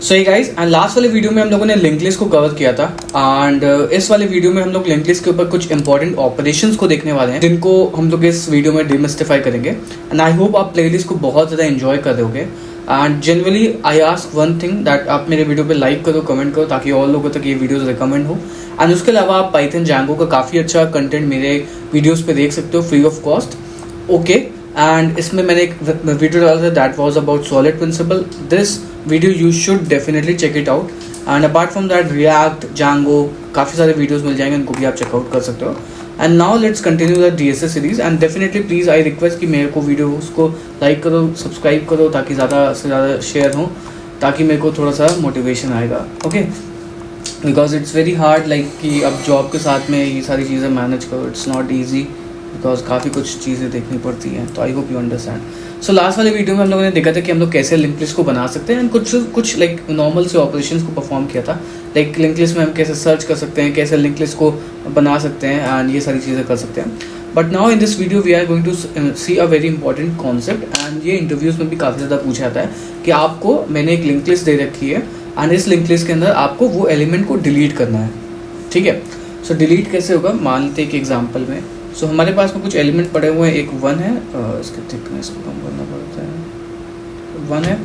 So he guys, and last वाले video में हम लोगों ने लिंक लिस्ट को कवर किया था एंड इस वाले वीडियो में हम लोग लिंक लिस्ट के ऊपर कुछ इंपॉर्टेंट ऑपरेशंस को देखने वाले हैं जिनको हम लोग इस वीडियो में डिमिस्टिफाई करेंगे। एंड आई होप आप प्लेलिस्ट को बहुत ज़्यादा एंजॉय कर रहे होगे। And generally I ask one thing that आप मेरे वीडियो पे लाइक करो, कमेंट करो ताकि और लोगों तक ये वीडियोस रिकमेंड हो। एंड उसके अलावा आप पाइथन जैंगो का काफ़ी अच्छा कंटेंट मेरे वीडियोज़ पे देख सकते हो free of cost. Okay, and इसमें मैंने एक वीडियो डाला था that was about solid principle. This video you should definitely check it out. And apart from that react, Django, काफ़ी सारे वीडियोस मिल जाएंगे, उनको भी आप चेकआउट कर सकते हो। And now let's continue the DSS series. And definitely please I request कि मेरे को वीडियोस को लाइक करो, सब्सक्राइब करो ताकि ज़्यादा से ज़्यादा शेयर हो, ताकि मेरे को थोड़ा सा मोटिवेशन आएगा। Okay, because it's very hard like कि अब जॉब के साथ में ये सारी चीज़ें मैनेज करो, इट्स नॉट ईजी बिकॉज काफ़ी कुछ चीज़ें देखनी पड़ती हैं। तो I hope you understand. So last वाले वीडियो में हम लोगों ने देखा था कि हम लोग कैसे लिंक लिस्ट को बना सकते हैं एंड कुछ लाइक नॉर्मल से ऑपरेशंस को परफॉर्म किया था। लाइक लिंक लिस्ट में हम कैसे सर्च कर सकते हैं, कैसे लिंक लिस्ट को बना सकते हैं एंड ये सारी चीज़ें कर सकते हैं। But now in this video we are going to see a very important concept. And ये इंटरव्यूज़ में भी काफ़ी ज़्यादा पूछा जाता है कि आपको मैंने एक लिंक लिस्ट दे रखी है एंड इस लिंक लिस्ट के अंदर आपको वो एलिमेंट को डिलीट करना है। ठीक है, सो डिलीट कैसे होगा, मान लेते हैं एक एग्जाम्पल में। सो हमारे पास में कुछ एलिमेंट पड़े हुए हैं, एक 1 है, इसके थिकनेस को कम करना पड़ता है, 1 है,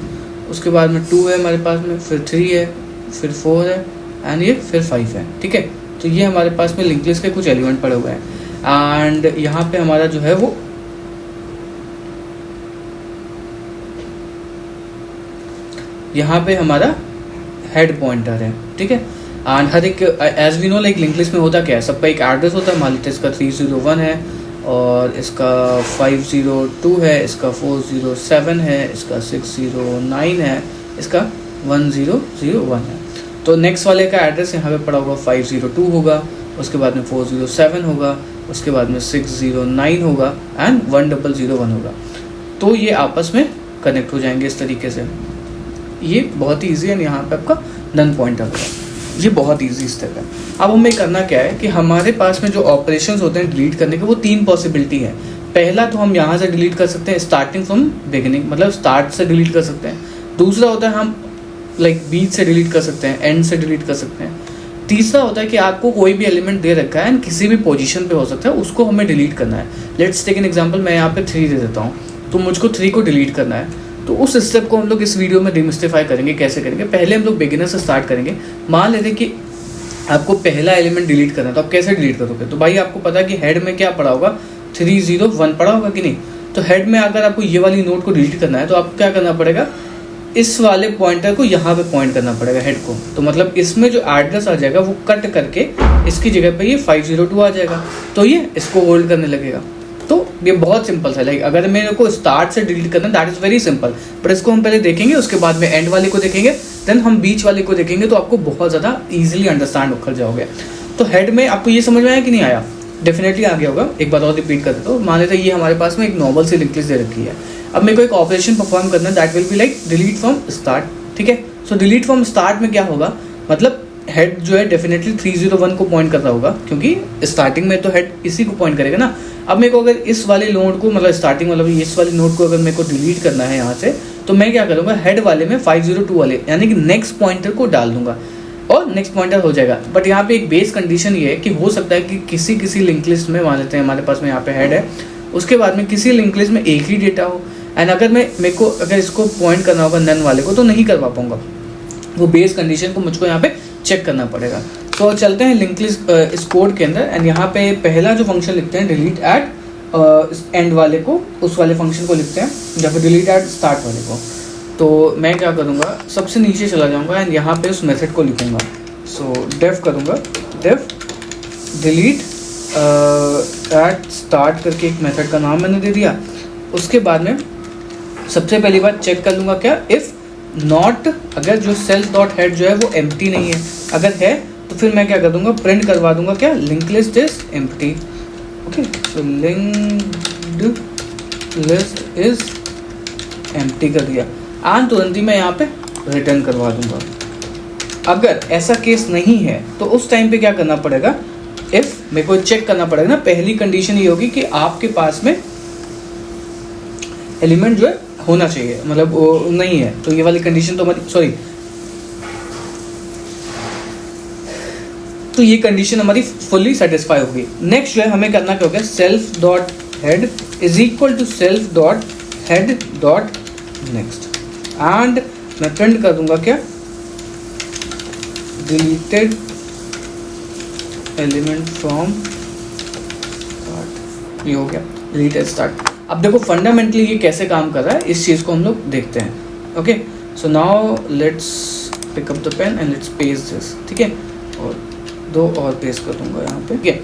उसके बाद में 2 है हमारे पास में, फिर 3 है, फिर 4 है एंड ये फिर 5 है। ठीक है, तो ये हमारे पास में लिंक लिस्ट के कुछ एलिमेंट पड़े हुए हैं एंड यहाँ पे हमारा जो है वो यहाँ पे हमारा हेड पॉइंटर है। ठीक है, एंड हर एक as we know like link list में होता क्या है, सबका एक एड्रेस होता है। मान लीजिए इसका 301 है और इसका 502 है, इसका 407 है, इसका 609 है, इसका 1001 है। तो नेक्स्ट वाले का एड्रेस यहाँ पे पड़ा होगा 502 होगा, उसके बाद में 407 होगा, उसके बाद में 609 होगा एंड 1001 होगा। तो ये आपस में कनेक्ट हो जाएंगे इस तरीके से। ये बहुत ही ईजी है। यहाँ पे आपका नन पॉइंटर होगा, ये बहुत ईजी स्टेप है। अब हमें करना क्या है कि हमारे पास में जो ऑपरेशंस होते हैं डिलीट करने के, वो 3 पॉसिबिलिटी है। पहला तो हम यहाँ से डिलीट कर सकते हैं स्टार्टिंग फ्रॉम बिगिनिंग, मतलब स्टार्ट से डिलीट कर सकते हैं। दूसरा होता है हम लाइक बीच से डिलीट कर सकते हैं, एंड से डिलीट कर सकते हैं। तीसरा होता है कि आपको कोई भी एलिमेंट दे रखा है एंड किसी भी पोजीशन पे हो सकता है, उसको हमें डिलीट करना है। लेट्स टेक एन एग्जांपल, मैं यहाँ पे 3 दे देता हूँ, तो मुझको 3 को डिलीट करना है। तो उस स्टेप को हम लोग इस वीडियो में डिमिस्टिफाई करेंगे। कैसे करेंगे, पहले हम लोग बिगिनर से स्टार्ट करेंगे। मान लेते कि आपको पहला एलिमेंट डिलीट करना है, तो आप कैसे डिलीट करोगे। तो भाई आपको पता है कि हेड में क्या पड़ा होगा, 301 पड़ा होगा कि नहीं। तो हेड में अगर आपको ये वाली नोट को डिलीट करना है तो आपको क्या करना पड़ेगा, इस वाले पॉइंटर को यहाँ पे पॉइंट करना पड़ेगा हेड को। तो मतलब इसमें जो एड्रेस आ जाएगा वो कट करके इसकी जगह पे ये 502 आ जाएगा, तो ये इसको होल्ड करने लगेगा। तो ये बहुत सिंपल है। लाइक अगर मेरे को स्टार्ट से डिलीट करना है that is very simple, but इसको हम पहले देखेंगे, उसके बाद में एंड वाले को देखेंगे, देन हम बीच वाले को देखेंगे, तो आपको बहुत ज़्यादा इजीली अंडरस्टैंड कर जाओगे। तो हेड में आपको ये समझ में आया कि नहीं आया, डेफिनेटली आ गया होगा। एक बार और रिपीट कर देता हूँ। मान लेते हैं ये हमारे पास में एक नॉर्मल सी लिंक लिस्ट दे रखी है। अब मेरे को एक ऑपरेशन परफॉर्म करना है that will be like delete from start. ठीक है, सो डिलीट फ्रॉम स्टार्ट में क्या होगा, मतलब हेड जो है डेफिनेटली 301 को पॉइंट कर रहा होगा, क्योंकि स्टार्टिंग में तो हेड इसी को पॉइंट करेगा ना। अब मेरे को अगर इस वाले नोड को, मतलब स्टार्टिंग मतलब इस वाली नोड को अगर मेरे को डिलीट करना है यहाँ से, तो मैं क्या करूँगा, हेड वाले में 502 वाले यानी कि नेक्स्ट पॉइंटर को डाल दूंगा और नेक्स्ट पॉइंटर हो जाएगा। बट यहाँ पे एक बेस कंडीशन ये है कि हो सकता है कि किसी लिंक लिस्ट में, मान लेते हैं हमारे पास में यहाँ पे हेड है, उसके बाद में किसी लिंक लिस्ट में एक ही डेटा हो एंड अगर मेरे को अगर इसको पॉइंट करना होगा नन वाले को तो नहीं करवा पाऊंगा। वो बेस कंडीशन को मुझको यहाँ पे चेक करना पड़ेगा। तो चलते हैं लिंक लिस्ट इस कोड के अंदर एंड यहाँ पे पहला जो फंक्शन लिखते हैं डिलीट एट एंड वाले को, उस वाले फंक्शन को लिखते हैं, या फिर डिलीट एट स्टार्ट वाले को। तो मैं क्या करूँगा, सबसे नीचे चला जाऊँगा एंड यहाँ पे उस मेथड को लिखूँगा। सो डेफ करूँगा, डेफ डिलीट एट स्टार्ट करके एक मेथड का नाम मैंने दे दिया। उसके बाद में सबसे पहली बात चेक कर लूँगा क्या, इफ़ नॉट, अगर जो सेल्फ डॉट हेड जो है वो एम्प्टी नहीं है, अगर है तो फिर मैं क्या कर दूंगा, प्रिंट करवा दूंगा क्या, link list is empty. Okay, so linked list is empty कर दिया एंड तुरंत ही मैं यहाँ पे रिटर्न करवा दूंगा। अगर ऐसा केस नहीं है तो उस टाइम पे क्या करना पड़ेगा, इफ मेरे को चेक करना पड़ेगा ना, पहली कंडीशन ये होगी कि आपके पास में एलिमेंट जो है होना चाहिए, मतलब वो नहीं है, तो ये वाली कंडीशन तो हमारी, सॉरी तो ये कंडीशन हमारी फुल्ली सेटिस्फाई होगी। नेक्स्ट जो है हमें करना क्या होगा, self dot head is equal to self dot head dot next, and मैं प्रिंट कर दूंगा क्या, डिलीटेड एलिमेंट फ्रॉम स्टार्ट। ये हो गया डिलीटेड स्टार्ट। अब देखो फंडामेंटली ये कैसे काम कर रहा है, इस चीज को हम लोग देखते हैं। Okay, so now let's pick up the pen and let's paste this, ठीक है, और दो और पेस्ट कर दूंगा यहाँ पे, ठीक है।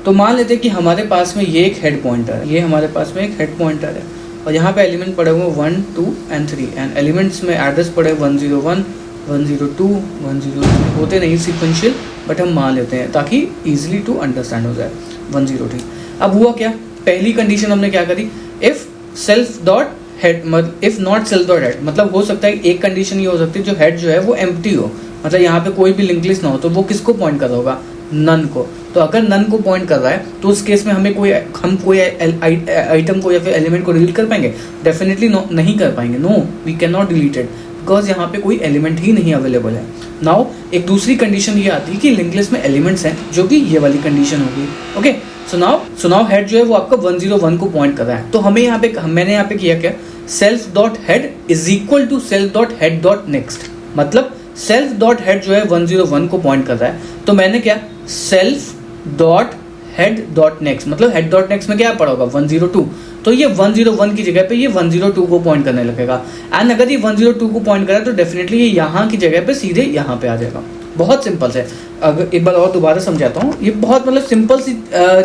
तो मान लेते हैं कि हमारे पास में ये एक हेड पॉइंटर है, ये हमारे पास में एक हेड पॉइंटर है, और यहाँ पे एलिमेंट पड़े हुए 1, 2 एंड 3, एंड एलिमेंट्स में एड्रेस पड़े 101, 102, 103, होते नहीं सीक्वेंशियल, बट हम मान लेते हैं ताकि इजीली टू अंडरस्टैंड हो जाए। 103। अब हुआ क्या, पहली कंडीशन हमने क्या करी, इफ सेल्फ डॉट हेड, मतलब if not self dot head, मतलब हो सकता है एक कंडीशन ये हो सकती है जो हेड जो है वो एम्प्टी हो, मतलब यहाँ पे कोई भी लिंक लिस्ट ना हो, तो वो किसको पॉइंट कर रहा होगा, नन को। तो अगर नन को पॉइंट कर रहा है तो उस केस में हम कोई आइटम को या फिर एलिमेंट को डिलीट कर पाएंगे, डेफिनेटली नो, नहीं कर पाएंगे। No, we can not delete it because यहाँ पे कोई एलिमेंट ही नहीं अवेलेबल है। नाउ एक दूसरी कंडीशन ये आती है कि लिंक लिस्ट में एलिमेंट्स हैं, जो कि ये वाली कंडीशन होगी। ओके, सो नाउ हेड जो है वो आपका 101 को पॉइंट कर रहा है, तो हमें यहाँ पे, मैंने यहाँ पे किया क्या, self dot head is equal to self dot head dot next, मतलब सेल्फ डॉट हेड जो है 101 को पॉइंट कर रहा है, तो मैंने क्या, self dot head dot next, मतलब हेड डॉट नेक्स्ट में क्या पड़ा होगा 102, तो ये 101 की जगह पे ये 102 को पॉइंट करने लगेगा। एंड अगर ये 102 को पॉइंट करे तो डेफिनेटली ये यहाँ की जगह पे सीधे यहाँ पे आ जाएगा। बहुत सिंपल है। अगर एक बार और दोबारा समझाता हूँ, ये बहुत मतलब सिंपल सी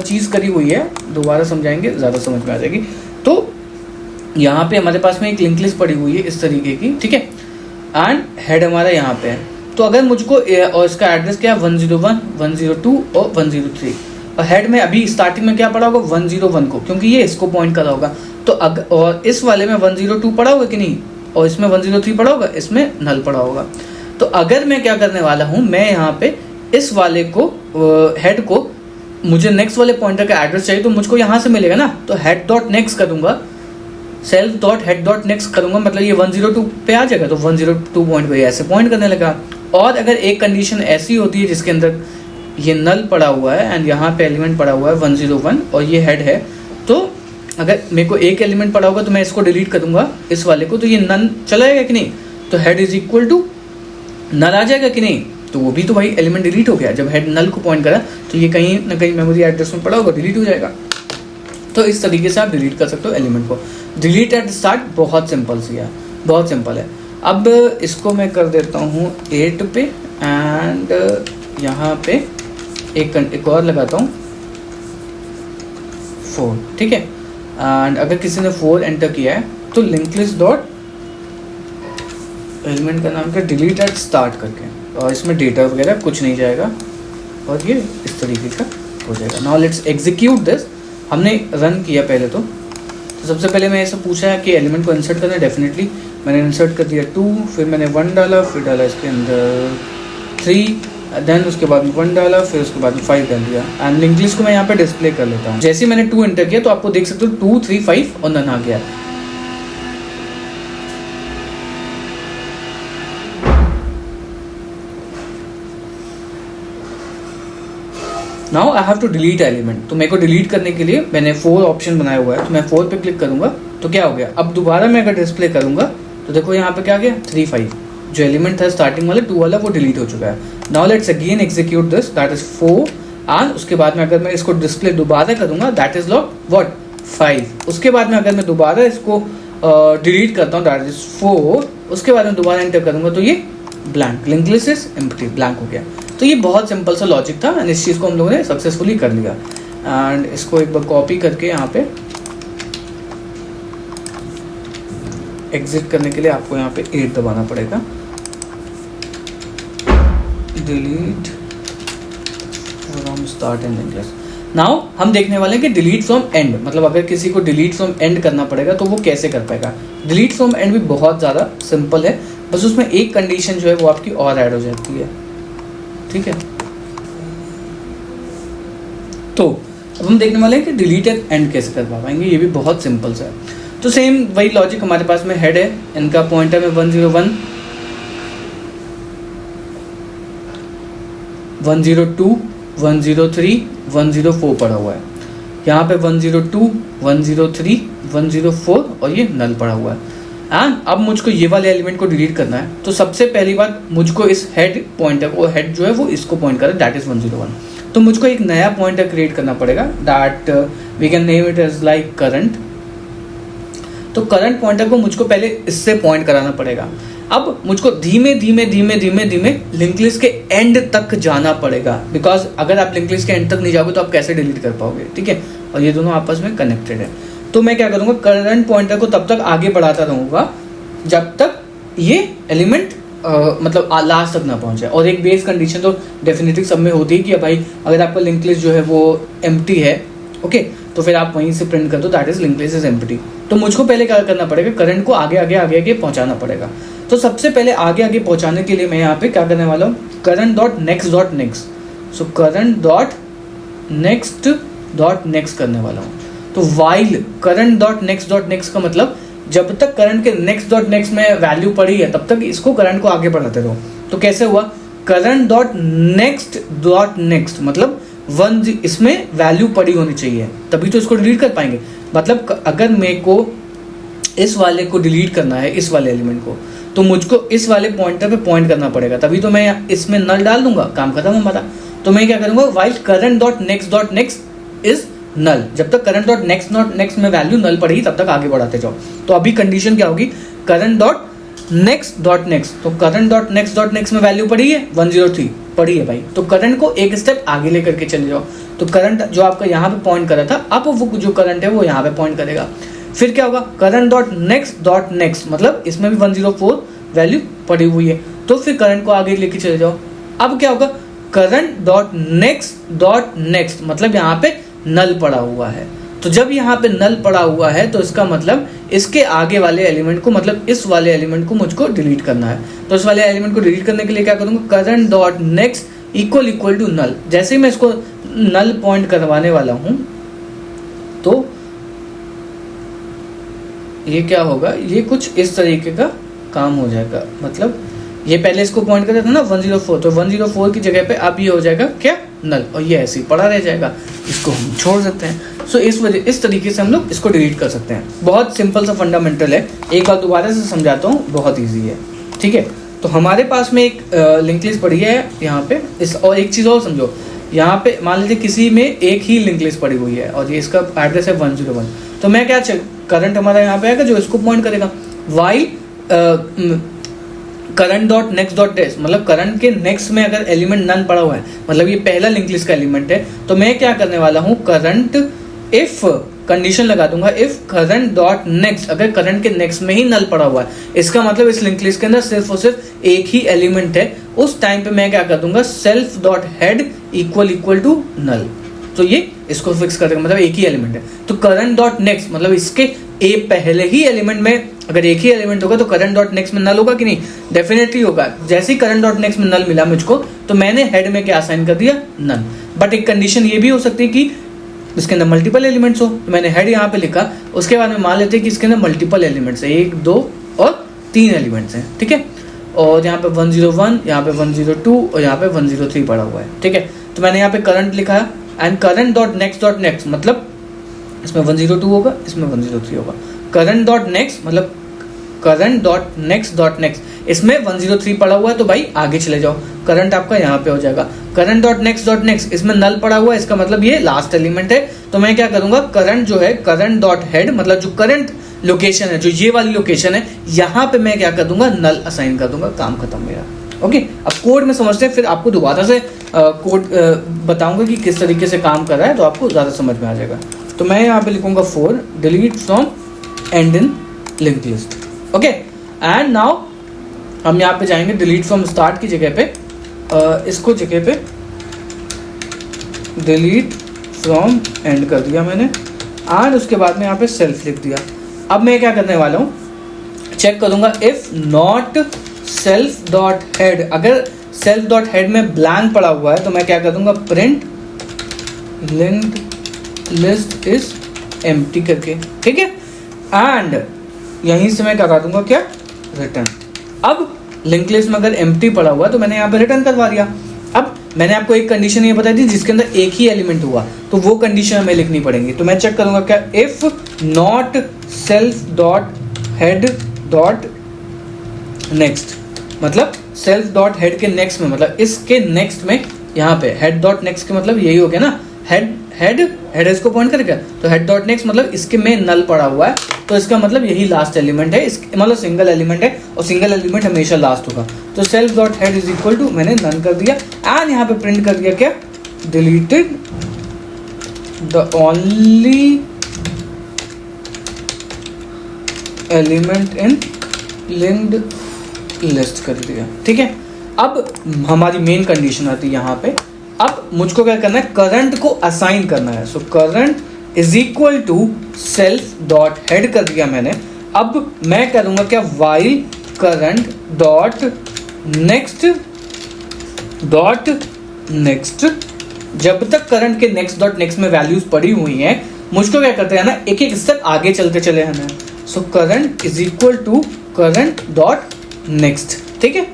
चीज़ करी हुई है, दोबारा समझाएंगे ज़्यादा समझ में आ जाएगी। तो यहाँ पे हमारे पास में एक लिंक लिस्ट पड़ी हुई है इस तरीके की, ठीक है, एंड हेड हमारा यहाँ पे है। तो अगर मुझको और इसका एड्रेस क्या है 101, 102 और 103, और हेड में अभी स्टार्टिंग में क्या पड़ा होगा 101 को, क्योंकि ये इसको पॉइंट कर रहा होगा। तो और इस वाले में 102 पड़ा होगा कि नहीं, और इसमें 103 पड़ा होगा, इसमें नल पड़ा होगा। तो अगर मैं क्या करने वाला हूँ, मैं यहाँ पे इस वाले को हेड को, मुझे नेक्स्ट वाले पॉइंटर का एड्रेस चाहिए तो मुझको यहाँ से मिलेगा ना, तो हेड डॉट नेक्स्ट करूँगा, self dot head dot next करूँगा, मतलब ये 102 पे आ जाएगा, तो 102 पॉइंट पे ऐसे पॉइंट करने लगा। और अगर एक कंडीशन ऐसी होती है जिसके अंदर ये नल पड़ा हुआ है एंड यहाँ पे एलिमेंट पड़ा हुआ है 101 और ये हेड है, तो अगर मेरे को एक एलिमेंट पड़ा होगा तो मैं इसको डिलीट कर दूंगा इस वाले को, तो ये नन चला जाएगा कि नहीं, तो head is equal to null आ जाएगा कि नहीं, तो वो भी तो भाई एलिमेंट डिलीट हो गया। जब हेड नल को पॉइंट करा तो ये कहीं ना कहीं मेमोरी एड्रेस में पड़ा होगा, डिलीट हो जाएगा। तो इस तरीके से आप डिलीट कर सकते हो एलिमेंट को। डिलीट एट स्टार्ट बहुत सिंपल सी है, बहुत सिंपल है। अब इसको मैं कर देता हूँ 8 पे एंड यहाँ पे एक और लगाता हूँ 4, ठीक है। एंड अगर किसी ने 4 एंटर किया है तो लिंक लिस्ट डॉट एलिमेंट का नाम क्या, डिलीट एट स्टार्ट करके, और इसमें डेटा वगैरह कुछ नहीं जाएगा और ये इस तरीके का हो जाएगा। Now let's execute this. हमने रन किया पहले तो सबसे पहले मैं ऐसा पूछा है कि एलिमेंट को इंसर्ट करना है, डेफिनेटली मैंने इंसर्ट कर दिया 2, फिर मैंने 1 डाला, फिर डाला इसके अंदर 3, देन उसके बाद 1 डाला, फिर उसके बाद 5 डाल दिया। एंड लिंक लिस्ट को मैं यहाँ पे डिस्प्ले कर लेता हूँ। जैसे मैंने 2 एंटर किया तो आपको देख सकते हो 2, 3, 5 और नन आ गया। Now I have to delete element, तो मेरे को डिलीट करने के लिए मैंने 4 ऑप्शन बनाया हुआ है, तो मैं 4 पे क्लिक करूंगा तो क्या हो गया, अब दोबारा मैं अगर डिस्प्ले करूंगा तो देखो यहाँ पे क्या आ गया 3, 5, जो एलिमेंट था स्टार्टिंग वाला 2 वाला वो डिलीट हो चुका है। Now let's again execute this, that is 4, and उसके बाद में अगर मैं इसको डिस्प्ले दोबारा करूंगा दैट इज लॉग व्हाट 5, उसके बाद में अगर मैं दोबारा इसको डिलीट करता हूँ दैट इज 4, उसके बाद में दोबारा एंटर करूंगा तो ये blank, link list is empty, blank हो गया। तो ये बहुत सिंपल सा लॉजिक था एंड इस चीज़ को हम लोगों ने सक्सेसफुली कर लिया। एंड इसको एक बार कॉपी करके यहाँ पे एग्जिट करने के लिए आपको यहाँ पे 8 दबाना पड़ेगा। Delete from start and link list. Now हम देखने वाले हैं कि डिलीट फ्रॉम एंड, मतलब अगर किसी को डिलीट फ्रॉम एंड करना पड़ेगा तो वो कैसे कर पाएगा। डिलीट फ्रॉम एंड भी बहुत ज़्यादा सिंपल है, बस उसमें एक कंडीशन जो है वो आपकी और ऐड हो जाती है, ठीक है। तो अब हम देखने वाले हैं कि डिलीट एंड कैसे कर पाएंगे, ये भी बहुत सिंपल सा है। तो सेम वही लॉजिक हमारे पास में हेड है, इनका पॉइंटर में 101, 102, 103, 104 पड़ा हुआ है। यहाँ पे 102, 103, 104 और ये नल पड़ा हुआ है। एंड अब मुझको ये वाले एलिमेंट को डिलीट करना है, तो सबसे पहली बात मुझको इस हेड पॉइंटर को, हेड जो है वो इसको पॉइंट करे, दैट इज 101। तो मुझको एक नया पॉइंटर क्रिएट करना पड़ेगा, that we can name it as like current. तो करंट पॉइंटर को मुझको पहले इससे पॉइंट कराना पड़ेगा। अब मुझको धीमे धीमे धीमे धीमे धीमे लिंक लिस्ट के एंड तक जाना पड़ेगा, बिकॉज अगर आप लिंक लिस्ट के एंड तक नहीं जाओगे तो आप कैसे डिलीट कर पाओगे, ठीक है। और ये दोनों आपस में कनेक्टेड है। तो मैं क्या करूँगा, करंट पॉइंटर को तब तक आगे बढ़ाता रहूँगा जब तक ये एलिमेंट मतलब लास्ट तक ना पहुँचे। और एक बेस कंडीशन तो डेफिनेटली सब में होती है कि भाई अगर आपका लिंक लिस्ट जो है वो एम्प्टी है, ओके, तो फिर आप वहीं से प्रिंट कर दो that is link list is empty. तो मुझको पहले क्या करना पड़ेगा, करंट को आगे आगे आगे आगे पहुँचाना पड़ेगा। तो सबसे पहले आगे आगे पहुँचाने के लिए मैं यहाँ पे क्या करने वाला हूँ, current dot next dot next. सो करंट डॉट नेक्स्ट करने वाला हूँ। तो वाइल करंट डॉट नेक्स्ट का मतलब जब तक करंट के नेक्स्ट डॉट नेक्स्ट में वैल्यू पड़ी है तब तक इसको करंट को आगे बढ़ाते रहो। तो कैसे हुआ, करंट डॉट नेक्स्ट मतलब 1 इसमें वैल्यू पड़ी होनी चाहिए, तभी तो इसको डिलीट कर पाएंगे। मतलब अगर मेरे को इस वाले को डिलीट करना है, इस वाले एलिमेंट को, तो मुझको इस वाले पॉइंटर पे पॉइंट करना पड़ेगा, तभी तो मैं इसमें नल डाल दूंगा, काम खत्म हमारा। तो मैं क्या करूंगा, while current dot next is null. जब तक करंट डॉट नेक्स्ट में वैल्यू नल पड़ेगी तब तक आगे बढ़ाते जाओ। तो अभी कंडीशन क्या होगी, करंट डॉट नेक्स्ट। तो करंट डॉट नेक्स्ट में वैल्यू पड़ी है 103 पड़ी है भाई, तो करंट को एक स्टेप आगे लेकर के चले जाओ। तो करंट जो आपका यहाँ पे पॉइंट करा था, अब वो जो करंट है वो यहाँ पे पॉइंट करेगा। फिर क्या होगा, करंट डॉट नेक्स्ट मतलब इसमें भी 104 वैल्यू पड़ी हुई है, तो फिर करंट को आगे लेके चले जाओ। अब क्या होगा, करंट डॉट नेक्स्ट मतलब यहाँ पे नल पड़ा हुआ है। तो जब यहाँ पे नल पड़ा हुआ है तो इसका मतलब इसके आगे वाले एलिमेंट को, मतलब इस वाले एलिमेंट को मुझको डिलीट करना है। तो इस वाले एलिमेंट को डिलीट करने के लिए क्या करूँगा, current dot next equal to null. जैसे ही मैं इसको नल पॉइंट करवाने वाला हूँ तो ये क्या होगा, ये कुछ इस तरीके का काम हो जाएगा। मतलब ये पहले इसको पॉइंट करता था ना 104, तो 104 की जगह पे अब ये हो जाएगा क्या, नल, और ये ऐसे ही पड़ा रह जाएगा। इसको हम छोड़ सकते हैं। सो इस तरीके से हम लोग इसको डिलीट कर सकते हैं। बहुत सिंपल सा फंडामेंटल है, एक बार दोबारा से समझाता हूँ, बहुत ईजी है, ठीक है। तो हमारे पास में एक लिंक लिस्ट पड़ी है यहाँ पे, और एक चीज़ और समझो, यहाँ पे मान लीजिए किसी में एक ही लिंक लिस्ट पड़ी हुई है और ये इसका एड्रेस है 101, तो मैं क्या करंट हमारा यहाँ पे आएगा जो इसको पॉइंट करेगा। वाइल करंट डॉट नेक्स्ट मतलब करंट के नेक्स्ट में अगर एलिमेंट नन पड़ा हुआ है, मतलब ये पहला लिंक लिस्ट का एलिमेंट है, तो मैं क्या करने वाला हूँ, करंट इफ कंडीशन लगा दूंगा, इफ करंट डॉट नेक्स्ट, अगर करंट के नेक्स्ट में ही नल पड़ा हुआ है, इसका मतलब इस लिंक लिस्ट के अंदर सिर्फ और सिर्फ एक ही एलिमेंट है, उस टाइम पे मैं क्या कर दूंगा, self dot head equal to null. तो ये इसको फिक्स कर देगा, मतलब एक ही एलिमेंट है। तो करंट डॉट नेक्स्ट मतलब इसके पहले ही एलिमेंट में अगर एक ही एलिमेंट होगा तो करंट डॉट नेक्स्ट में नल होगा कि नहीं, डेफिनेटली होगा। जैसे ही करंट डॉट नेक्स्ट में नल मिला मुझको, तो मैंने हेड में क्या असाइन कर दिया, नन। बट एक कंडीशन ये भी हो सकती है कि इसके अंदर मल्टीपल एलिमेंट्स हो, तो मैंने हेड यहाँ पे लिखा, उसके बाद में मान लेते हैं कि इसके अंदर मल्टीपल एलिमेंट्स है, 1 2 और 3 एलिमेंट्स हैं, ठीक है। और यहाँ पे 101, यहाँ पे 102 और यहाँ पे 103 पड़ा हुआ है, ठीक है। तो मैंने यहाँ पे करंट लिखा एंड करंट डॉट नेक्स्ट मतलब इसमें 102 होगा, इसमें 103 होगा। करंट डॉट नेक्स्ट मतलब करंट डॉट नेक्स्ट इसमें 103 पड़ा हुआ है, तो भाई आगे चले जाओ, करंट आपका यहाँ पे हो जाएगा। करंट डॉट नेक्स्ट इसमें नल पड़ा हुआ है, इसका मतलब ये लास्ट एलिमेंट है, तो मैं क्या करूंगा, करंट जो है करंट डॉट हेड मतलब जो करंट लोकेशन है, जो ये वाली लोकेशन है, यहाँ पे मैं क्या कर दूंगा, नल असाइन कर दूंगा, काम खत्म मेरा। ओके, अब कोड में समझते हैं, फिर आपको दोबारा से कोड बताऊंगा कि किस तरीके से काम कर रहा है, तो आपको ज़्यादा समझ में आ जाएगा। तो मैं यहाँ पे लिखूंगा 4 delete from and in link list. Okay, and now हम यहाँ पे जाएंगे डिलीट फ्रॉम स्टार्ट की जगह पे, इसको जगह पे डिलीट फ्रॉम एंड कर दिया मैंने, और उसके बाद में यहाँ पे सेल्फ लिख दिया। अब मैं क्या करने वाला हूँ, चेक करूंगा if not self dot head, अगर सेल्फ डॉट हेड में ब्लैंक पड़ा हुआ है तो मैं क्या कर दूंगा, print linked list is empty करके, ठीक है। एंड यहीं से मैं क्या कर दूंगा, क्या, रिटर्न। अब लिंक लिस्ट में अगर एम्प्टी पड़ा हुआ है तो मैंने यहाँ पे रिटर्न करवा दिया। अब मैंने आपको एक कंडीशन ये बताई थी जिसके अंदर एक ही एलिमेंट हुआ, तो वो कंडीशन हमें लिखनी पड़ेगी। तो मैं चेक करूंगा क्या, if not self dot head dot next, मतलब सेल्फ डॉट हेड के नेक्स्ट में, मतलब इसके नेक्स्ट में, यहाँ पे हेड डॉट नेक्स्ट के मतलब यही हो गया ना, हेड हेड हेड इसको पॉइंट करेगा, तो हेड डॉट नेक्स्ट मतलब इसके में नल पड़ा हुआ है, तो इसका मतलब यही लास्ट एलिमेंट है, मतलब सिंगल एलिमेंट है और सिंगल एलिमेंट हमेशा लास्ट होगा। तो self dot head is equal to, मैंने नन कर दिया एंड यहाँ पे प्रिंट कर दिया क्या, deleted the only element in linked list कर दिया। ठीक है, अब हमारी मेन कंडीशन आती है यहाँ पे। अब मुझको क्या करना है, करंट को असाइन करना है। So current is equal to self dot head कर दिया मैंने। अब मैं करूंगा क्या, while current dot next dot next, जब तक करंट के नेक्स्ट डॉट नेक्स्ट में वैल्यूज पड़ी हुई हैं, मुझको क्या करते हैं ना, एक एक स्टेप आगे चलते चले हमें। So current is equal to current dot next. ठीक है,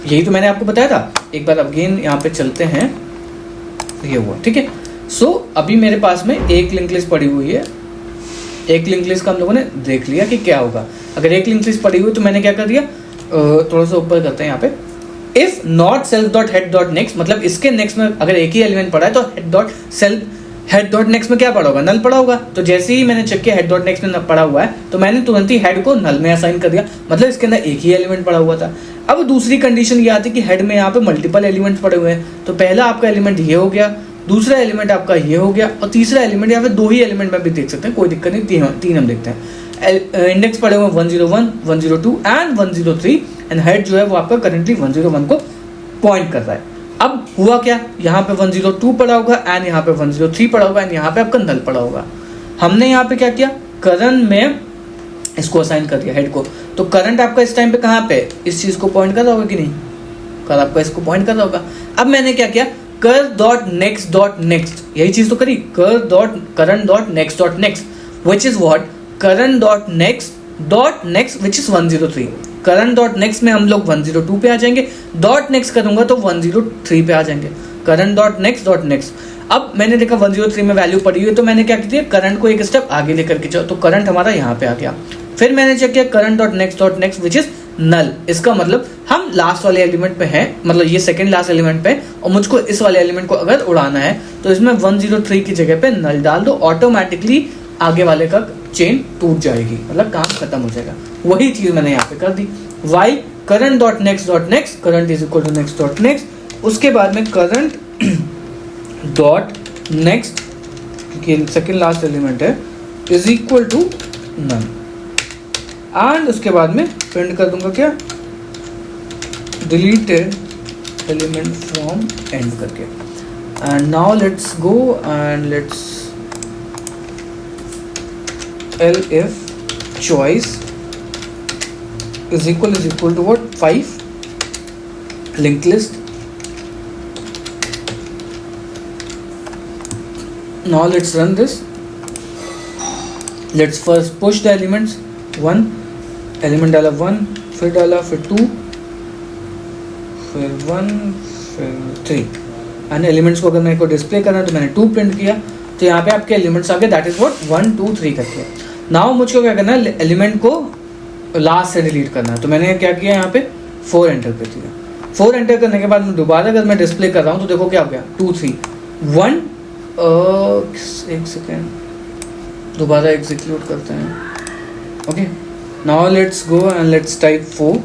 यही तो मैंने आपको बताया था। एक बार अगेन यहाँ पे चलते हैं, ये हुआ। ठीक है, सो अभी मेरे पास में एक लिंक लिस्ट पड़ी हुई है। एक लिंक लिस्ट का हम लोगों ने देख लिया कि क्या होगा। अगर एक लिंक लिस्ट पड़ी हुई तो मैंने क्या कर दिया, थोड़ा सा ऊपर करते हैं यहाँ पे, if not self dot head dot next, मतलब इसके नेक्स्ट में अगर एक ही एलिमेंट पड़ा है तो हेड डॉट नेक्स्ट में क्या पड़ा होगा, नल पड़ा होगा। तो जैसे ही मैंने चेक किया हेड डॉट नेक्स्ट में पड़ा हुआ है, तो मैंने तुरंत ही हेड को नल में असाइन कर दिया, मतलब इसके अंदर एक ही एलिमेंट पड़ा हुआ था। अब दूसरी कंडीशन ये आती है कि हेड में यहाँ पे मल्टीपल एलिमेंट्स पड़े हुए हैं। तो पहला आपका एलिमेंट ये हो गया, दूसरा एलिमेंट आपका ये हो गया, और तीसरा एलिमेंट या फिर दो ही एलिमेंट में भी देख सकते हैं, कोई दिक्कत नहीं, तीन हम देखते हैं। इंडेक्स पड़े हुए 101, 102 एंड 103 एंड हेड जो है वो आपका करंटली 101 को पॉइंट कर रहा है। अब हुआ क्या, यहाँ पे 102 पड़ा होगा एंड यहाँ पे 103 पड़ा होगा एंड यहाँ पे आपका नल पड़ा होगा। हमने यहाँ पे क्या किया, करंट में इसको असाइन कर दिया हेड को। तो करंट आपका इस टाइम पे कहाँ पे, इस चीज को पॉइंट कर रहा होगा कि नहीं, कर आपका इसको पॉइंट कर रहा होगा। अब मैंने क्या किया, कर डॉट नेक्स्ट, यही चीज तो करी, current dot next which is what, current dot next which is 103। Current dot next में हम लोग 102 पे आ जाएंगे, डॉट नेक्स्ट करूंगा तो 103 पे आ जाएंगे। Current dot next. अब मैंने देखा 103 में वैल्यू पड़ी हुई है, तो मैंने क्या किया, करंट को एक स्टेप आगे लेकर के जाओ, तो करंट हमारा यहाँ पे आ गया। फिर मैंने चेक किया current dot next which is null, इसका मतलब हम लास्ट वाले एलिमेंट पे हैं, मतलब ये सेकंड लास्ट एलिमेंट पे, और मुझको इस वाले एलिमेंट को अगर उड़ाना है तो इसमें 103 की जगह पे नल डाल दो, ऑटोमेटिकली आगे वाले का चेन टूट जाएगी, मतलब काम खत्म हो जाएगा। वही चीज मैंने यहाँ पे कर दी, वाई current dot next, current is equal to next dot next, उसके बाद में करंट डॉट नेक्स्ट, क्योंकि सेकंड लास्ट एलिमेंट है, is equal to none, and उसके बाद में प्रिंट कर दूंगा क्या, डिलीटेड एलिमेंट फ्रॉम एंड करके। And now let's go and let's if choice is equal to what, 5 linked list. Now let's run this. Let's first push the elements, 1 element डाला, 1 फिर डाला, फिर 2 फिर 1 फिर 3 एंड एलिमेंट्स को अगर मेरे को डिस्प्ले करना है तो मैंने 2 प्रिंट किया, तो यहाँ पे आपके एलिमेंट्स आ गए, दैट इज व्हाट 1 2 3 करके। नाउ मुझको क्या करना है, एलिमेंट को लास्ट से डिलीट करना है, तो मैंने क्या किया, यहाँ पे 4 एंटर कर दिया। 4 एंटर करने के बाद में दोबारा अगर मैं डिस्प्ले कर रहा हूँ तो देखो क्या हो गया, 2 3 1, एक सेकेंड दोबारा एग्जीक्यूट करते हैं। Okay, now let's go and let's type 4,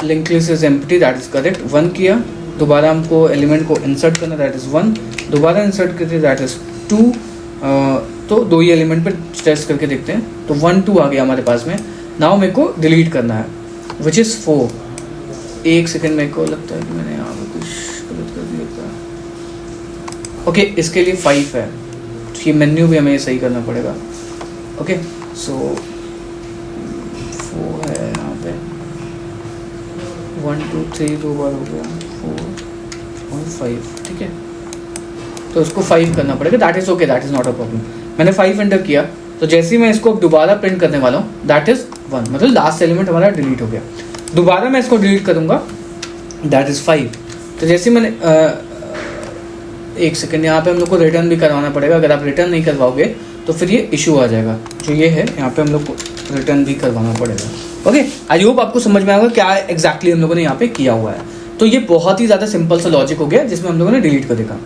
link list is empty, that is correct. 1 किया, दोबारा हमको एलिमेंट को इंसर्ट करना, दैट इज 1, दोबारा इंसर्ट करते, दैट इज 2, तो 2 ही एलिमेंट पे टेस्ट करके देखते हैं, तो 1 2 आ गया हमारे पास में। नाउ मेरे को डिलीट करना है विच इज़ 4। एक सेकेंड, मेरे को लगता है कि मैंने यहाँ पे कुछ गलत कर दिया था। ओके, इसके लिए 5 है, तो ये मेन्यू भी हमें सही करना पड़ेगा। ओके, सो 4 है यहाँ पे, 1 2 3 2 बार हो गया, 4 और 5, ठीक है, तो उसको 5 करना पड़ेगा, that is okay, that is not a problem. मैंने 5 एंटर किया, तो जैसे ही मैं इसको दोबारा प्रिंट करने वाला हूँ, दैट इज 1, मतलब लास्ट एलिमेंट हमारा डिलीट हो गया। दोबारा मैं इसको डिलीट करूंगा, दैट इज 5, तो जैसे मैंने एक सेकंड, यहाँ पे हम लोग को रिटर्न भी करवाना पड़ेगा। अगर आप रिटर्न नहीं करवाओगे तो फिर ये इशू आ जाएगा। जो ये है यहाँ पे हम लोग को रिटर्न भी करवाना पड़ेगा। ओके, आई होप आपको समझ में आएगा क्या एग्जैक्टली हम लोगों ने यहाँ पे किया हुआ है। तो ये बहुत ही ज़्यादा सिंपल सा लॉजिक हो गया जिसमें हम लोगों ने डिलीट कर देखा।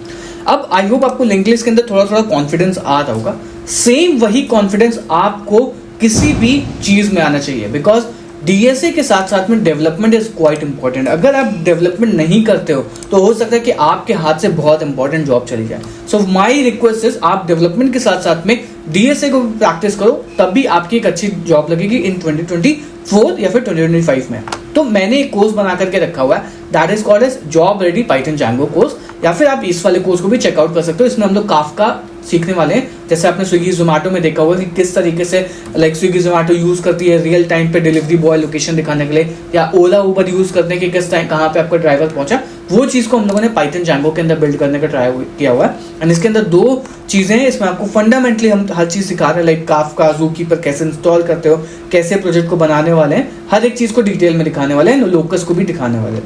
अब आई होप आपको लिंक लिस्ट के अंदर थोड़ा थोड़ा कॉन्फिडेंस आ रहा होगा। सेम वही कॉन्फिडेंस आपको किसी भी चीज़ में आना चाहिए, बिकॉज डीएसए के साथ साथ में डेवलपमेंट इज क्वाइट इंपॉर्टेंट। अगर आप डेवलपमेंट नहीं करते हो तो हो सकता है कि आपके हाथ से बहुत इंपॉर्टेंट जॉब चली जाए। सो माय रिक्वेस्ट इज आप डेवलपमेंट के साथ साथ में डीएसए को प्रैक्टिस करो, तब भी आपकी एक अच्छी जॉब लगेगी इन 2024 या फिर 2025 में। तो मैंने एक कोर्स बना करके रखा हुआ है, that is called as job ready Python Django course, या फिर आप इस वाले कोर्स को भी चेकआउट कर सकते हो। इसमें हम लोग काफका सीखने वाले हैं। जैसे आपने स्विगी जोमेटो में देखा होगा कि किस तरीके से लाइक स्विगी जोमेटो यूज करती है रियल टाइम पे डिलीवरी बॉय लोकेशन दिखाने के लिए, या ओला उबर यूज करते हैं कि किस टाइम कहाँ पे आपका ड्राइवर पहुंचा। वो चीज को हम लोगों ने पाइथन जैंगो के अंदर बिल्ड करने का ट्राई किया हुआ है। एंड इसके अंदर दो चीजें हैं, इसमें आपको फंडामेंटली हम हर चीज सिखा रहे हैं, लाइक काफका, ज़ूकीपर कैसे इंस्टॉल करते हो, कैसे प्रोजेक्ट को बनाने वाले हैं, हर एक चीज को डिटेल में दिखाने वाले हैं, लोकस को भी दिखाने वाले हैं।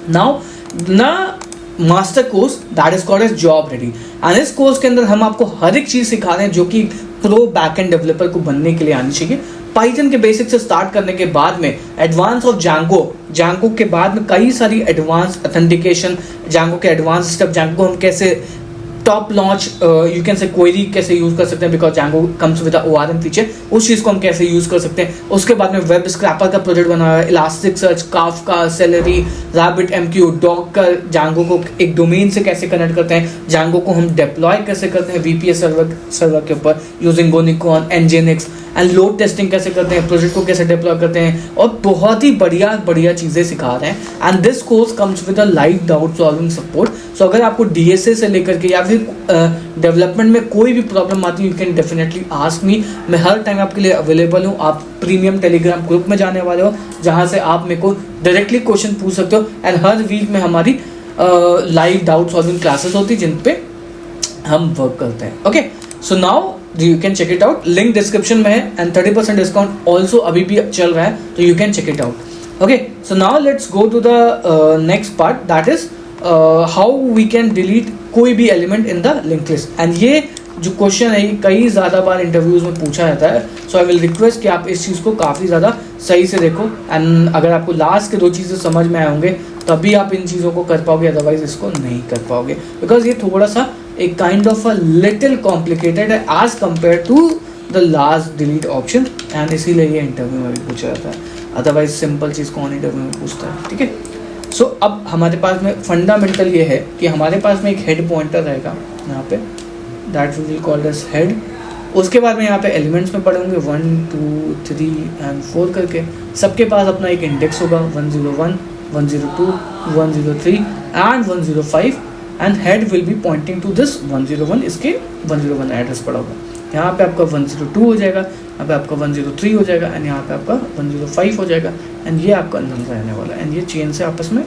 नाउ ना master course that is called as job ready, and इस कोर्स के अंदर हम आपको हर एक चीज सिखा रहे हैं जो कि प्रो बैकएंड डेवलपर को बनने के लिए आनी चाहिए। पाइथन के बेसिक से स्टार्ट करने के बाद में एडवांस ऑफ जैंगो के बाद में कई सारी एडवांस ऑथेंटिकेशन, जैंगो के एडवांस स्टेप, जैंगो हम कैसे top launch you can say query कैसे यूज कर सकते हैं, because Django comes with ORM feature, उस चीज को हम कैसे यूज कर सकते हैं। उसके बाद में वेब स्क्रैपर का प्रोजेक्ट बना हुआ है, elastic search, Kafka, salary, rabbit MQ, Docker, Django को एक डोमेन से कैसे कनेक्ट करते हैं, जैंगो को हम डिप्लॉय कैसे करते हैं VPS सर्वर के ऊपर यूजिंग गोनिकॉन, एनजिनिक्स, एंड लोड टेस्टिंग कैसे करते हैं, प्रोजेक्ट को कैसे डिप्लॉय करते हैं, और बहुत ही बढ़िया चीजें सिखा रहे हैं। And this course comes with a live doubt solving support. So अगर आपको डीएसए से लेकर के या फिर डेवलपमेंट में कोई भी प्रॉब्लम आती है, you can definitely ask me. मैं हर टाइम आपके लिए अवेलेबल हूँ। आप प्रीमियम टेलीग्राम ग्रुप में जाने वाले हो जहाँ से आप मेरे को डायरेक्टली क्वेश्चन पूछ सकते हो। एंड हर वीक में हमारी लाइव डाउट सॉल्विंग क्लासेस होती है जिन पे हम वर्क करते हैं। Okay, so now you can check it out, link description में है, and 30% discount also अभी भी चल रहा है, तो you can check it out. Okay, so now let's go to the next part, that is how we can delete कोई भी element in the linked list. And ये जो क्वेश्चन है कई ज़्यादा बार इंटरव्यूज में पूछा जाता है, सो आई विल रिक्वेस्ट कि आप इस चीज़ को काफ़ी ज़्यादा सही से देखो। एंड अगर आपको लास्ट के दो चीज़ें समझ में आए होंगे तभी आप इन चीज़ों को कर पाओगे, अदरवाइज इसको नहीं कर पाओगे, बिकॉज ये थोड़ा सा एक kind of a little complicated है as compare to the last delete option, and इसीलिए ये इंटरव्यू में भी पूछा जाता है, अदरवाइज सिंपल चीज़ कौन इंटरव्यू में पूछता है। ठीक है, सो अब हमारे पास में फंडामेंटल ये है कि हमारे पास में एक हेड पॉइंटर रहेगा यहाँ पे, that will called as head. उसके बाद में यहाँ पे एलिमेंट्स में पढ़ेंगे 1 2 3 एंड 4 करके, सबके पास अपना एक इंडेक्स होगा 101 102 103 and 105, and head will be pointing to this 101, इसके 101 एड्रेस पड़ा होगा। यहाँ पे आपका 102 हो जाएगा, यहाँ पे आपका 103 हो जाएगा, एंड यहाँ पे आपका 105 हो जाएगा, एंड ये आपका नल रहने वाला है, एंड ये चेन से आपस में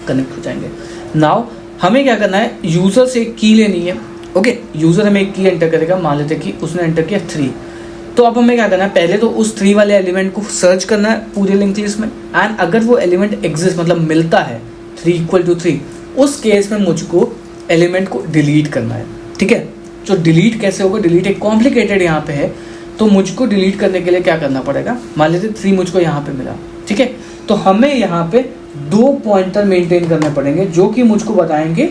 कनेक्ट हो जाएंगे। नाउ हमें क्या करना है, यूजर से एक की लेनी है। ओके, यूजर हमें एक की एंटर करेगा, मान लेते कि उसने एंटर किया 3, तो अब हमें क्या करना है, पहले तो उस 3 वाले एलिमेंट को सर्च करना है पूरे लिंक लिस्ट में, एंड अगर वो एलिमेंट एग्जिस्ट मतलब मिलता है 3 = 3, उस केस में मुझको एलिमेंट को डिलीट करना है। ठीक है, तो डिलीट कैसे होगा, डिलीट एक कॉम्प्लिकेटेड यहाँ पे है, तो मुझको डिलीट करने के लिए क्या करना पड़ेगा, मान लेते 3 मुझको यहाँ पे मिला। ठीक है, तो हमें यहाँ पे 2 पॉइंटर मेंटेन करने पड़ेंगे जो कि मुझको बताएंगे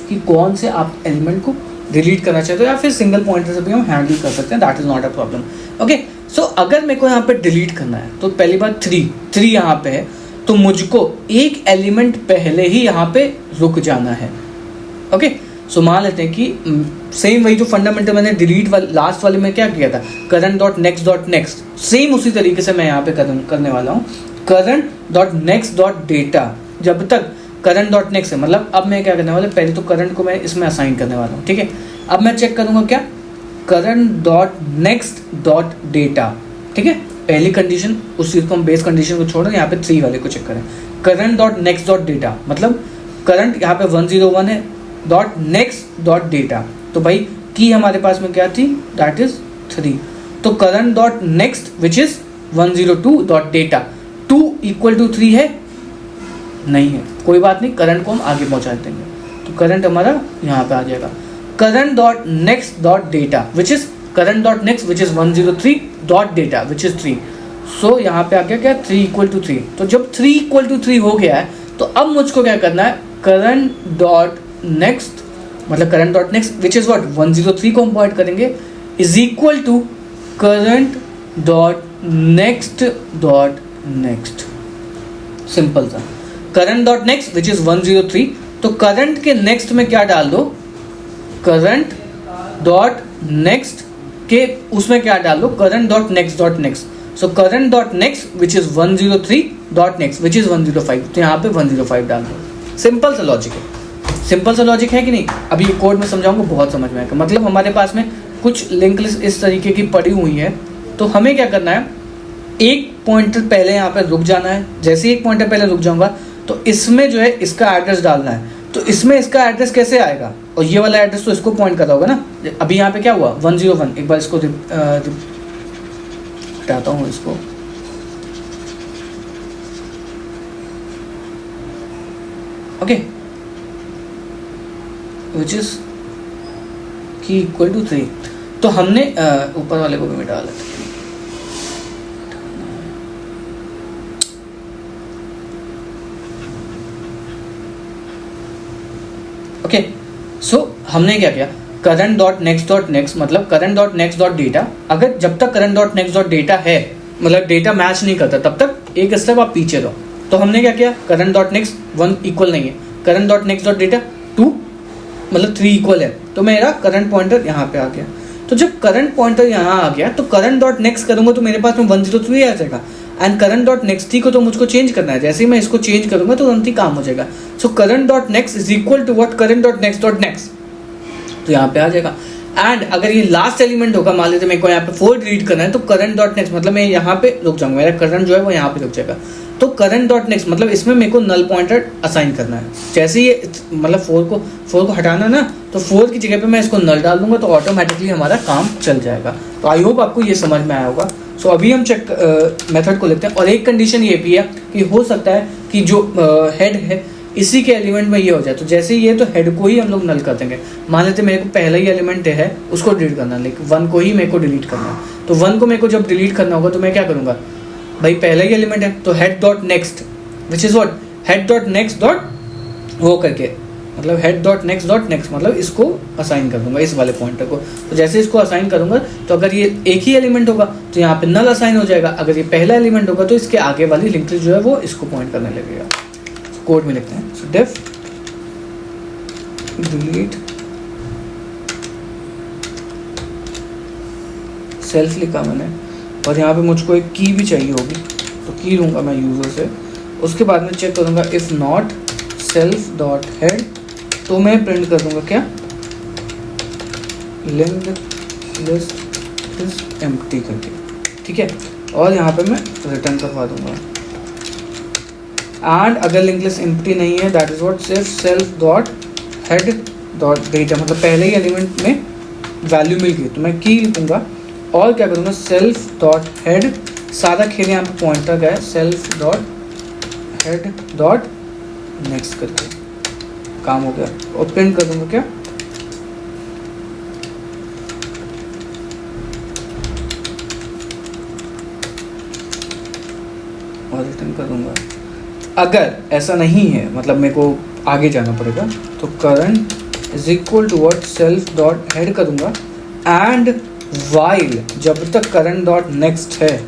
कि कौन से आप एलिमेंट को डिलीट करना चाहते हो, या फिर सिंगल पॉइंटर से भी हम हैंडल कर सकते हैं, that is not a problem. Okay, so अगर मेरे को यहाँ पे डिलीट करना है तो पहली बात 3 यहाँ पे है, तो मुझको एक एलिमेंट पहले ही यहाँ पे रुक जाना है। ओके, सो मान लेते हैं कि सेम वही जो फंडामेंटल मैंने डिलीट लास्ट वाले में क्या किया था, current.next, सेम उसी तरीके से मैं यहाँ पे करने वाला हूँ, current.next.data। जब तक current.next है, मतलब अब मैं क्या करने वाला, पहले तो current को मैं इसमें असाइन करने वाला हूँ। ठीक है, अब मैं चेक करूँगा क्या, current.next.data। ठीक है, पहली कंडीशन, उस चीज़ को हम बेस कंडीशन को छोड़ दें, यहाँ पे 3 वाले को चेक करें, current.next.data मतलब करंट यहाँ पे 101 है, .next.data, तो भाई की हमारे पास में क्या थी, दैट इज 3, तो current.next विच इज 102.data, 2 = 3 है, नहीं है, कोई बात नहीं, करंट को हम आगे पहुंचा देंगे। तो करंट हमारा यहाँ पे आ जाएगा current dot next dot data which is current dot next which is 103 dot data which is 3। सो यहाँ पे आ गया क्या 3 इक्वल टू 3। तो जब 3 इक्वल टू 3 हो गया है तो अब मुझको क्या करना है, करंट डॉट नेक्स्ट मतलब current dot next which is what 103 को हम पॉइंट करेंगे is equal to current dot next dot next. Simple सा current dot next which is 103। तो करंट के नेक्स्ट में क्या डाल दो, करंट डॉट नेक्स्ट के उसमें क्या डाल दो, current dot next dot next. So current dot next which is 103 dot next which is 105। तो यहाँ पे 105 डाल दो। सिंपल सा लॉजिक है, सिंपल सा लॉजिक है कि नहीं। अभी ये कोड में समझाऊंगा, बहुत समझ में आएगा। मतलब हमारे पास में कुछ लिंक लिस्ट इस तरीके की पड़ी हुई है, तो हमें क्या करना है, एक पॉइंटर पहले यहाँ पे रुक जाना है। जैसे एक पॉइंटर पहले रुक जाऊंगा तो इसमें जो है इसका एड्रेस डालना है। तो इसमें इसका एड्रेस कैसे आएगा, और ये वाला एड्रेस तो इसको पॉइंट कर रहा होगा ना। अभी यहाँ पे क्या हुआ 101, एक बार इसको हटाता हूँ इसको, ओके, विच इज की इक्वल टू 3। तो हमने ऊपर वाले को भी मिटा लेते हैं। ओके, सो हमने क्या किया, करंट डॉट नेक्स्ट मतलब current dot next dot data. अगर जब तक current dot next dot data है, मतलब डेटा मैच नहीं करता, तब तक एक स्टेप आप पीछे रहो। तो हमने क्या किया, करंट डॉट नेक्स्ट 1 इक्वल नहीं है, current dot next dot data 2 मतलब 3 इक्वल है। तो मेरा करंट पॉइंटर यहाँ पे आ गया। तो जब करंट पॉइंटर यहाँ आ गया तो करंट डॉट नेक्स्ट करूंगा तो मेरे पास में 103 आ जाएगा। एंड करंट डॉट नेक्स्ट को तो मुझको चेंज करना है। जैसे ही मैं इसको चेंज करूंगा तो तुरंत ही काम हो जाएगा। So current dot next is equal to what, current dot next dot next. तो यहाँ पे आ जाएगा। एंड अगर ये लास्ट एलिमेंट होगा, मान लेते मेरे को यहाँ पे 4 डिलीट करना है, तो करंट डॉट नेक्स्ट मतलब मैं यहाँ पे रुक जाऊंगा, मेरा करंट जो है वो यहाँ पे रुक जाएगा। तो करंट डॉट नेक्स्ट मतलब इसमें मेरे को नल पॉइंटर असाइन करना है। जैसे ये मतलब 4 को हटाना ना, तो 4 की जगह पे मैं इसको नल डाल दूंगा तो ऑटोमेटिकली हमारा काम चल जाएगा। तो आई होप आपको ये समझ में आया होगा। सो अभी हम चेक मेथड को लेते हैं। और एक कंडीशन ये भी है कि हो सकता है कि जो हेड है इसी के एलिमेंट में ये हो जाए। तो जैसे ये तो हेड को ही हम लोग नल कर देंगे। मान लेते मेरे को पहला ही एलिमेंट है उसको डिलीट करना है, लेकिन 1 को ही मेरे को डिलीट करना है। तो 1 को मेरे को जब डिलीट करना होगा तो मैं क्या करूँगा, भाई पहला ही एलिमेंट है तो head dot next which is what, head dot next dot वो करके मतलब हेड डॉट नेक्स्ट मतलब इसको असाइन कर दूंगा इस वाले पॉइंटर को। तो जैसे इसको असाइन करूंगा तो अगर ये एक ही एलिमेंट होगा तो यहाँ पे नल असाइन हो जाएगा। अगर ये पहला एलिमेंट होगा तो इसके आगे वाली लिंक लिस्ट जो है वो इसको पॉइंट करने लगेगा। कोड में लिखते हैं, सो डेफ डिलीट सेल्फ लिखा मैंने, और यहाँ पे मुझको एक की भी चाहिए होगी तो की लूँगा मैं यूज़र से। उसके बाद में चेक करूँगा if not self dot head, तो मैं प्रिंट कर दूँगा क्या, लिंक्ड लिस्ट इज एम्प्टी करके, ठीक है। और यहाँ पे मैं रिटर्न करवा दूँगा। एंड अगर लिंक लिस्ट एम्प्टी नहीं है, that is what self dot head dot data मतलब पहले ही एलिमेंट में वैल्यू मिल गई तो मैं की लिखूँगा। और क्या करूँगा, सेल्फ डॉट हेड, सारा खेल यहाँ पे पॉइंटर का है, self dot head dot next करके काम हो गया। और प्रिंट कर दूँगा क्या, और रिटर्न कर दूँगा। अगर ऐसा नहीं है, मतलब मेरे को आगे जाना पड़ेगा, तो current is equal to what, self dot head करूँगा। एंड वाइल जब तक करंट डॉट नेक्स्ट है,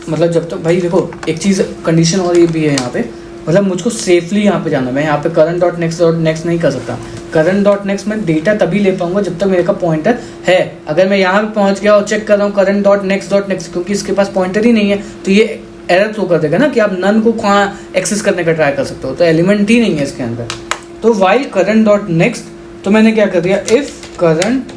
मतलब जब तक, भाई देखो एक चीज़ कंडीशन और ये भी है यहाँ पे, मतलब मुझको सेफली यहाँ पे जाना, मैं यहाँ पे करंट डॉट नेक्स्ट नहीं कर सकता। करंट डॉट नेक्स्ट में डेटा तभी ले पाऊंगा जब तक मेरे का पॉइंटर है। अगर मैं यहाँ पे पहुँच गया और चेक कर रहा हूँ करंट डॉट नेक्स्ट क्योंकि इसके पास पॉइंटर ही नहीं है, तो ये एरर थ्रो कर देगा ना कि आप नन को कहाँ एक्सेस करने का ट्राई कर सकते हो, तो एलिमेंट ही नहीं है इसके अंदर। तो वाइल करंट डॉट नेक्स्ट, तो मैंने क्या कर दिया, if current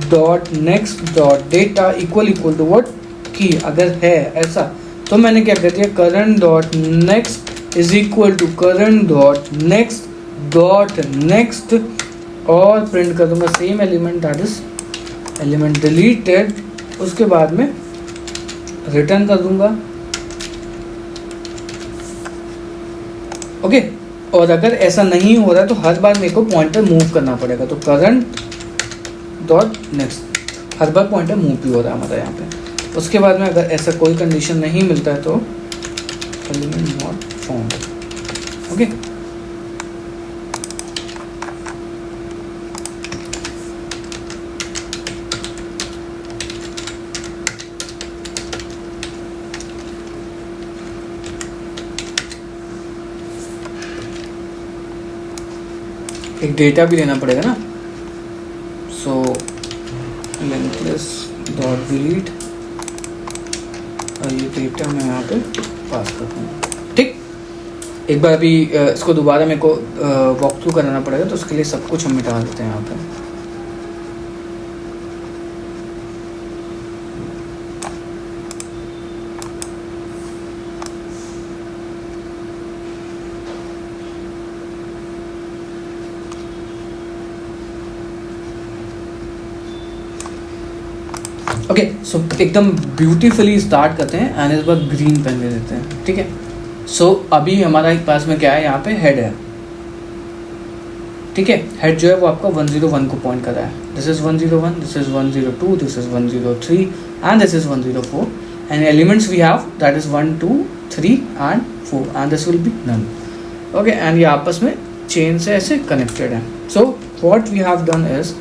dot next dot data equal to what की, अगर है ऐसा तो मैंने क्या कर दिया, current dot next is equal to current dot next और प्रिंट कर दूंगा same element, that is element deleted. उसके बाद में रिटर्न कर दूंगा ओके। और अगर ऐसा नहीं हो रहा है तो हर बार मेरे को पॉइंटर मूव करना पड़ेगा, तो करंट डॉट नेक्स्ट, हर बार पॉइंटर मूव भी हो रहा है हमारा यहाँ पे। उसके बाद में अगर ऐसा कोई कंडीशन नहीं मिलता है तो एलिमेंट नॉट फाउंड। ओके, एक डेटा भी लेना पड़ेगा ना, सो लिंक्स डॉट डिलीट, और ये डेटा मैं यहाँ पे पास कर दूँगा। ठीक, एक बार अभी इसको दोबारा मेरे को वॉक थ्रू कराना पड़ेगा, तो उसके लिए सब कुछ हम मिटा देते हैं यहाँ पे। ओके, सो एकदम ब्यूटीफुली स्टार्ट करते हैं एंड इस बार ग्रीन पेन ले देते हैं। ठीक है, सो अभी हमारा पास में क्या है, यहाँ पे हेड है। ठीक है, हेड जो है वो आपका 101 को पॉइंट कर रहा है। This is 101, this is 102, this is 103 and this is 104 and elements we have that is 1 2 3 and 4 and this will be none. Okay, and ये आपस में चेन से ऐसे कनेक्टेड है। So what we have done is,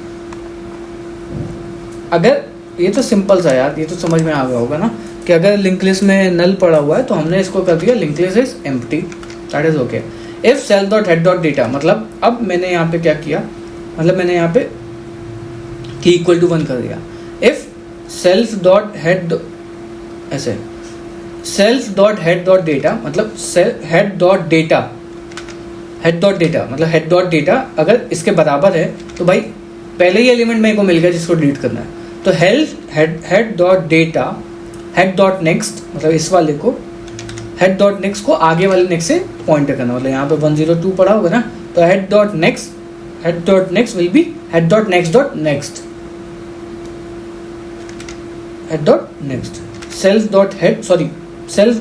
अगर ये तो simple सा यार, ये तो समझ में आ गया होगा ना कि अगर लिंक लिस्ट में नल पड़ा हुआ है तो हमने इसको कर दिया link list is empty, that is okay. If self dot head dot data, मतलब अब मैंने यहाँ पे क्या किया, मतलब मैंने यहाँ पे की इक्वल टू 1 कर दिया। इफ सेल्फ डॉट हेड, ऐसे self dot head dot data, मतलब head dot data, head dot data मतलब हेड डॉट डेटा अगर इसके बराबर है तो भाई पहले ही एलिमेंट मेरे को मिल गया जिसको डिलीट करना है। तो head dot data head dot next, मतलब इस वाले को हेड डॉट नेक्स्ट को आगे वाले नेक्स्ट से पॉइंटर करना, मतलब यहाँ पे 102 पड़ा होगा ना, तो head dot next will be head dot next dot next, head dot next, self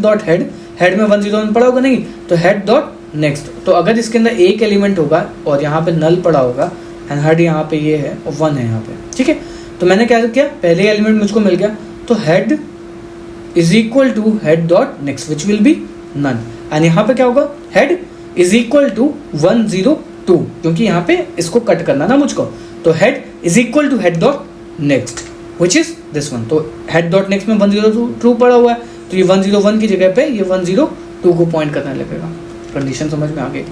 dot head, head में 101 पड़ा होगा नहीं, तो हेड डॉट नेक्स्ट। तो अगर इसके अंदर एक एलिमेंट होगा और यहाँ पे नल पड़ा होगा एंड हेड यहाँ पे ये है और 1 है यहाँ पे। ठीक है, तो मैंने क्या किया, पहले एलिमेंट मुझको मिल गया, तो head is equal to head dot next which will be none, and यहाँ पे क्या होगा, हेड इज इक्वल टू 102, क्योंकि यहाँ पे इसको कट करना ना मुझको, तो head is equal to head dot next which is this one. तो हेड डॉट नेक्स्ट में 102 पड़ा हुआ है, तो ये 101 की जगह पे ये 102 को पॉइंट करने लगेगा। कंडीशन समझ में आ गई।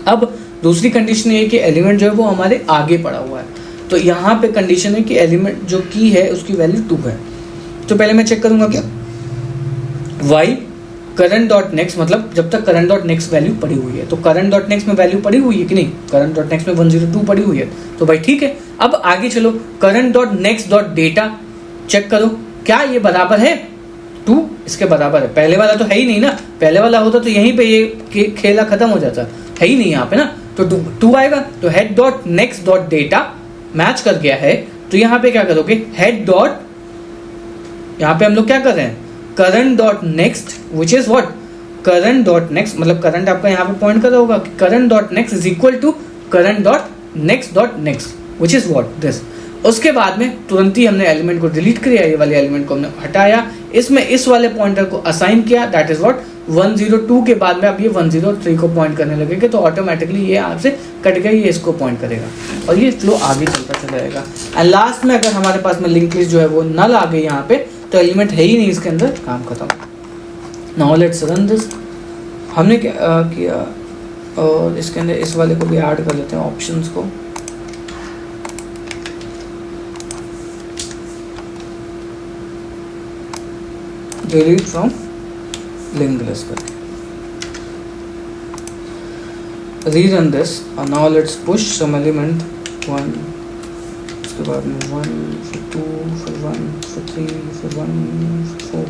अब दूसरी कंडीशन ये है कि एलिमेंट जो है वो हमारे आगे पड़ा हुआ है, तो यहाँ पे कंडीशन है कि एलिमेंट जो की है उसकी वैल्यू 2 है। तो पहले मैं चेक करूंगा क्या, वाई करंट डॉट नेक्स्ट, मतलब जब तक करंट डॉट नेक्स्ट वैल्यू पड़ी हुई है, तो करंट डॉट नेक्स्ट में वैल्यू पड़ी हुई है कि नहीं, करंट डॉट नेक्स्ट में 102 पड़ी हुई है, तो भाई ठीक है। अब आगे चलो, current dot next dot data check करो, क्या ये बराबर है 2, इसके बराबर है। पहले वाला तो है ही नहीं ना, पहले वाला होता तो यहीं पे ये खेला खत्म हो जाता, है ही नहीं यहाँ पे ना, तो 2 आएगा। तो head dot next dot data match कर गया है, तो यहाँ पे क्या करोगे, हेड डॉट, यहाँ पे हम लोग क्या कर रहे हैं, current dot next which is what, current dot next, मतलब करंट आपका यहाँ पे पॉइंट कर रहा होगा, current dot next is equal to current dot next which is what this. उसके बाद में तुरंत ही हमने एलिमेंट को डिलीट किया, ये वाले एलिमेंट को हमने हटाया, इसमें इस वाले पॉइंटर को असाइन किया, दैट इज व्हाट 102 के बाद में अब ये 103 को पॉइंट करने लगेगा, तो ऑटोमेटिकली ये आपसे कट गया, ये इसको पॉइंट करेगा और ये फ्लो आगे चलता चला जाएगा। एंड लास्ट में अगर हमारे पास में लिंक लिस्ट जो है वो नल आ गई यहाँ पे, तो एलिमेंट है ही नहीं इसके अंदर, काम खत्म। Now let's run this. हमने क्या किया, और इसके अंदर इस वाले को भी ऐड कर लेते हैं, ऑप्शंस को। डिलीट फ्रॉम लिंक लिस्ट करके rerun this. Now let's push some element 1, उसके बाद में 1 फिर 2 फिर 1 फिर 3 फिर 1 फिर 4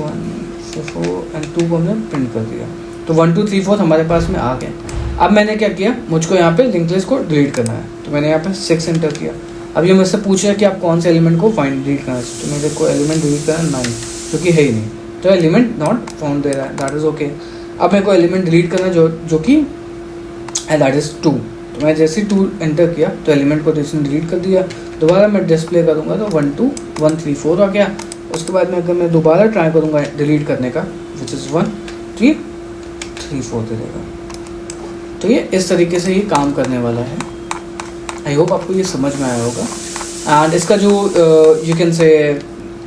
1 फिर 4 एंड 2 को हमने प्रिंट कर दिया, तो 1 2 3 4 हमारे पास में आ गए। अब मैंने क्या किया, मुझको यहाँ पे लिंक लिस्ट को डिलीट करना है, तो मैंने यहाँ पे 6 एंटर किया। अब ये मुझसे पूछ रहा है कि आप कौन से एलिमेंट को फाइंड डिलीट करना है, तो मेरे को एलिमेंट डिलीट करना है 9, जो कि है ही नहीं, तो एलिमेंट नॉट फाउंड दे रहा है, दैट इज़ ओके। अब मेरे को एलिमेंट डिलीट करना जो कि दैट इज़ 2। तो मैं जैसे ही 2 एंटर किया तो एलिमेंट को इसने डिलीट कर दिया। दोबारा मैं डिस्प्ले करूँगा तो 1 2 1 3 4 आ गया। उसके बाद में अगर मैं दोबारा ट्राई करूँगा डिलीट करने का विच इज़ 1 तो ये 3 4 दे देगा। तो ये इस तरीके से ये काम करने वाला है। आई होप आपको ये समझ में आया होगा। एंड इसका जो यू कैन से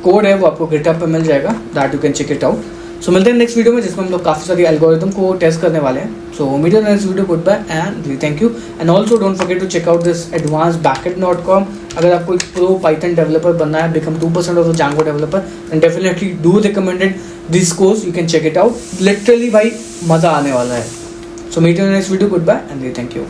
कोड है वो आपको गिटहब पे मिल जाएगा, that you can check it out. So मिलते हैं नेक्स्ट वीडियो में जिसमें हम लोग काफ़ी सारी एल्गोरिथम को टेस्ट करने वाले हैं। So meet in next video, good bye and thank you. And also don't forget to check out this advancedbackend.com। अगर आपको एक प्रो पाइथन डेवलपर बनना है, become 2% of the Django developer, and definitely do recommended this course, you can check it out. Literally भाई मज़ा आने वाला है। So meet in next video, good bye and thank you.